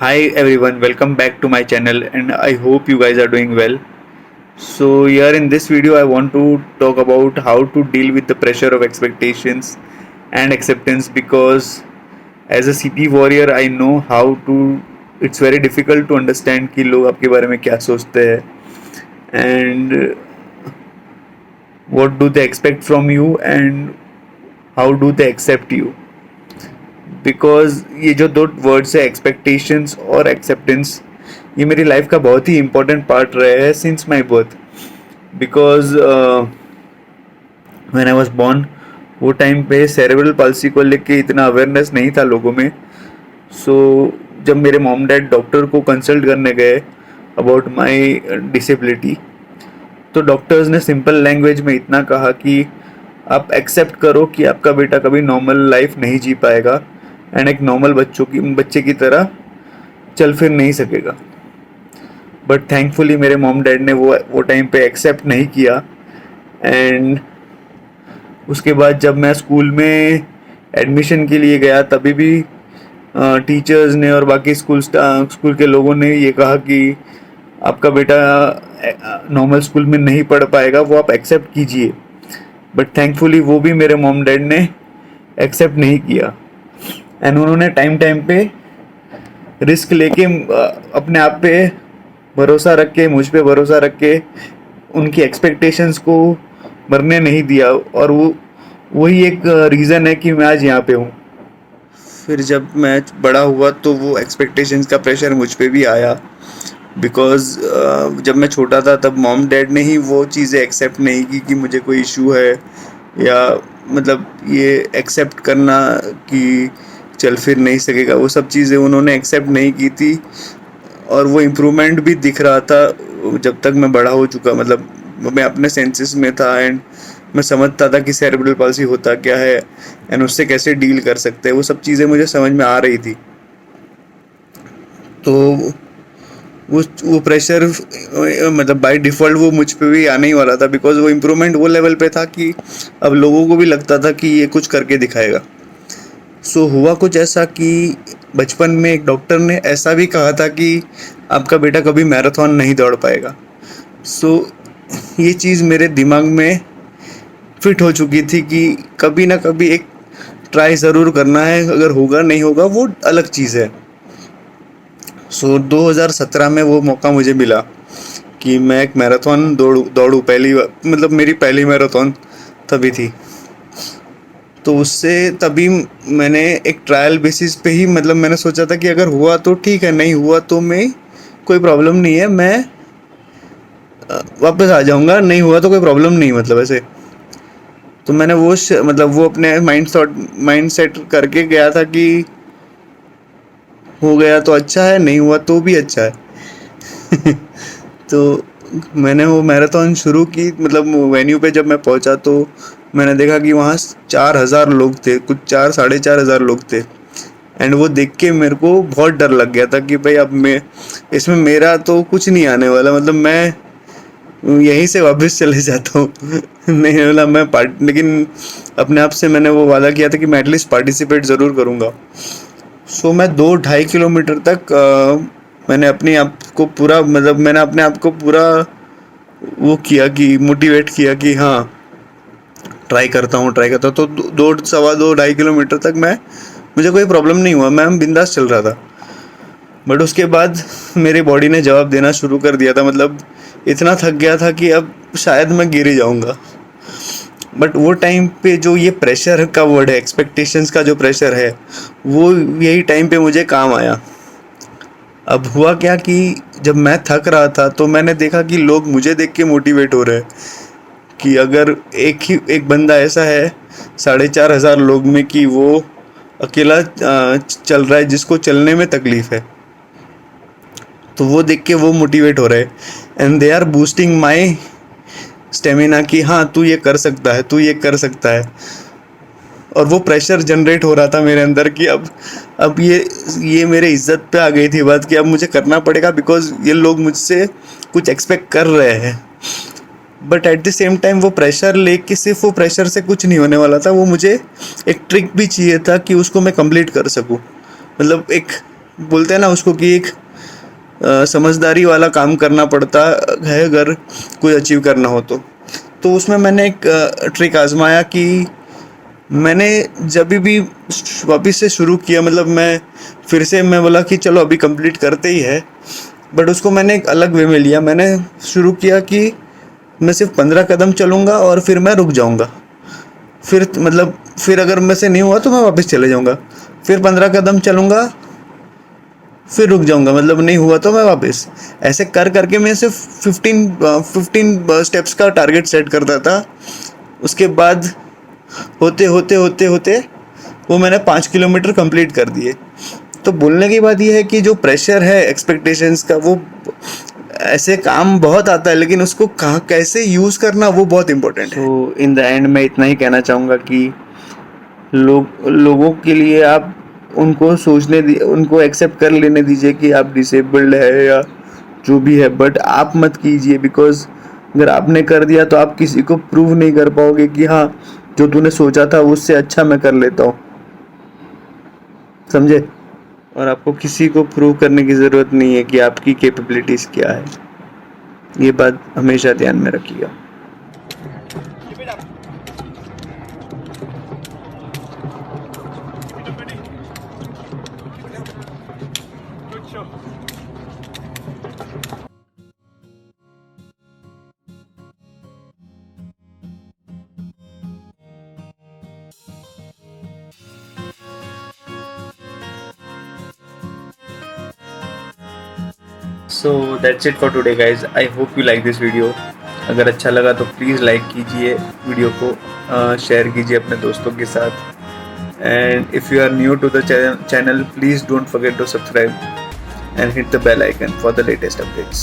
Hi everyone, welcome back to my channel and I hope you guys are doing well. So here in this video I want to talk about how to deal with the pressure of expectations and acceptance because as a CP warrior I know how to it's very difficult to understand कि लोग आपके बारे में क्या सोचते हैं and what do they expect from you and how do they accept you. Because ये जो दो वर्ड्स है एक्सपेक्टेशंस और एक्सेप्टेंस ये मेरी लाइफ का बहुत ही इम्पोर्टेंट पार्ट रहे हैं since my birth because when I was born वो टाइम पे सेरेब्रल पाल्सी को लेके इतना अवेयरनेस नहीं था लोगों में. सो जब मेरे मॉम डैड डॉक्टर को कंसल्ट करने गए अबाउट माई डिसेबिलिटी तो डॉक्टर्स ने सिंपल लैंग्वेज में इतना कहा कि आप एक्सेप्ट करो कि आपका बेटा कभी नॉर्मल लाइफ नहीं जी पाएगा एंड एक नॉर्मल बच्चे की तरह चल फिर नहीं सकेगा. बट थैंकफुली मेरे मॉम डैड ने वो टाइम पे एक्सेप्ट नहीं किया एंड उसके बाद जब मैं स्कूल में एडमिशन के लिए गया तभी भी टीचर्स ने और बाकी स्कूल के लोगों ने ये कहा कि आपका बेटा नॉर्मल स्कूल में नहीं पढ़ पाएगा, वो आप एक्सेप्ट कीजिए. बट थैंकफुली वो भी मेरे मॉम डैड ने एक्सेप्ट नहीं किया एंड उन्होंने टाइम पे रिस्क लेके अपने आप पे भरोसा रख के मुझ पे भरोसा रख के उनकी एक्सपेक्टेशंस को मरने नहीं दिया और वही एक रीज़न है कि मैं आज यहाँ पे हूँ. फिर जब मैं बड़ा हुआ तो वो एक्सपेक्टेशंस का प्रेशर मुझ पे भी आया बिकॉज जब मैं छोटा था तब मॉम डैड ने ही वो चीज़ें एक्सेप्ट नहीं की कि मुझे कोई इशू है या मतलब ये एक्सेप्ट करना कि चल फिर नहीं सकेगा, वो सब चीज़ें उन्होंने एक्सेप्ट नहीं की थी. और वो इम्प्रूवमेंट भी दिख रहा था जब तक मैं बड़ा हो चुका, मतलब मैं अपने सेंसेस में था एंड मैं समझता था कि सेरेब्रल पाल्सी होता क्या है एंड उससे कैसे डील कर सकते हैं. वो सब चीज़ें मुझे समझ में आ रही थी. तो वो प्रेशर मतलब बाय डिफ़ॉल्ट वो मुझ पे भी आने ही वाला था बिकॉज वो इम्प्रूवमेंट वो लेवल पे था कि अब लोगों को भी लगता था कि ये कुछ करके दिखाएगा. सो हुआ कुछ ऐसा कि बचपन में एक डॉक्टर ने ऐसा भी कहा था कि आपका बेटा कभी मैराथन नहीं दौड़ पाएगा. सो ये चीज़ मेरे दिमाग में फिट हो चुकी थी कि कभी ना कभी एक ट्राई ज़रूर करना है, अगर होगा नहीं होगा वो अलग चीज़ है. सो 2017 में वो मौका मुझे मिला कि मैं एक मैराथन दौड़ूँ पहली बार, मतलब मेरी पहली मैराथन तभी थी. तो उससे तभी मैंने एक ट्रायल बेसिस पे ही मतलब मैंने सोचा था कि अगर हुआ तो ठीक है, नहीं हुआ तो मैं कोई प्रॉब्लम नहीं है, मैं वापस आ जाऊंगा, नहीं हुआ तो कोई प्रॉब्लम नहीं, मतलब ऐसे. तो मैंने मतलब वो अपने माइंड सेट करके गया था कि हो गया तो अच्छा है, नहीं हुआ तो भी अच्छा है. तो मैंने वो मैराथन शुरू की. मतलब वेन्यू पे जब मैं पहुंचा तो मैंने देखा कि वहाँ 4,000 लोग थे, कुछ 4,000-4,500 लोग थे एंड वो देख के मेरे को बहुत डर लग गया था कि भाई अब मैं इसमें मेरा तो कुछ नहीं आने वाला, मतलब मैं यहीं से वापस चले जाता हूँ. नहीं मतलब लेकिन अपने आप से मैंने वो वादा किया था कि मैं एटलीस्ट पार्टिसिपेट ज़रूर करूँगा. सो मैं 2-2.5 किलोमीटर तक मैंने अपने आप को पूरा मतलब मैंने अपने आप को पूरा वो किया कि मोटिवेट किया कि हाँ ट्राई करता हूँ. तो 2-2.25 किलोमीटर तक मुझे कोई प्रॉब्लम नहीं हुआ, मैं बिंदास चल रहा था. बट उसके बाद मेरी बॉडी ने जवाब देना शुरू कर दिया था, मतलब इतना थक गया था कि अब शायद मैं गिर ही जाऊँगा. बट वो टाइम पे जो ये प्रेशर का वर्ड है, एक्सपेक्टेशंस का जो प्रेशर है, वो यही टाइम पे मुझे काम आया. अब हुआ क्या कि जब मैं थक रहा था तो मैंने देखा कि लोग मुझे देख के मोटिवेट हो रहे हैं कि अगर एक बंदा ऐसा है 4,500 लोग में कि वो अकेला चल रहा है जिसको चलने में तकलीफ है, तो वो देख के वो मोटिवेट हो रहे हैं and they are boosting my stamina कि हाँ तू ये कर सकता है, तू ये कर सकता है. और वो प्रेशर जनरेट हो रहा था मेरे अंदर कि अब ये मेरे इज्जत पे आ गई थी बात कि अब मुझे करना पड़ेगा बिकॉज ये लोग मुझसे कुछ एक्सपेक्ट कर रहे हैं. But at the same time वो प्रेशर लेके सिर्फ वो प्रेशर से कुछ नहीं होने वाला था, वो मुझे एक ट्रिक भी चाहिए था कि उसको मैं कंप्लीट कर सकूं. मतलब एक बोलते हैं ना उसको कि एक समझदारी वाला काम करना पड़ता है अगर कुछ अचीव करना हो तो उसमें मैंने एक ट्रिक आजमाया कि मैंने जब भी वापस से शुरू किया, मतलब मैं बोला कि चलो अभी कंप्लीट करते ही है, बट उसको मैंने एक अलग वे में लिया। मैंने शुरू किया कि मैं सिर्फ 15 कदम चलूँगा और फिर मैं रुक जाऊँगा, फिर अगर मैं से नहीं हुआ तो मैं वापस चले जाऊँगा, फिर 15 कदम चलूँगा, फिर रुक जाऊँगा, मतलब नहीं हुआ तो मैं वापस, ऐसे कर करके मैं सिर्फ 15 स्टेप्स का टारगेट सेट करता था। उसके बाद होते होते होते होते वो मैंने 5 किलोमीटर कंप्लीट कर दिए। तो बोलने की बात यह है कि जो प्रेशर है एक्सपेक्टेशंस का, वो ऐसे काम बहुत आता है, लेकिन उसको कहाँ कैसे यूज़ करना वो बहुत इम्पोर्टेंट है। तो इन द एंड मैं इतना ही कहना चाहूँगा कि लोगों के लिए आप उनको उनको एक्सेप्ट कर लेने दीजिए कि आप डिसेबल्ड है या जो भी है, बट आप मत कीजिए, बिकॉज अगर आपने कर दिया तो आप किसी को प्रूव नहीं कर पाओगे कि हाँ जो तूने सोचा था उससे अच्छा मैं कर लेता हूँ, समझे। और आपको किसी को प्रूव करने की ज़रूरत नहीं है कि आपकी कैपेबिलिटीज़ क्या है, ये बात हमेशा ध्यान में रखिएगा। So that's it for today guys, I hope you like this video. अगर अच्छा लगा तो प्लीज़ लाइक कीजिए वीडियो को, शेयर कीजिए अपने दोस्तों के साथ, and if you are new to the channel please don't forget to subscribe and hit the bell icon for the latest updates.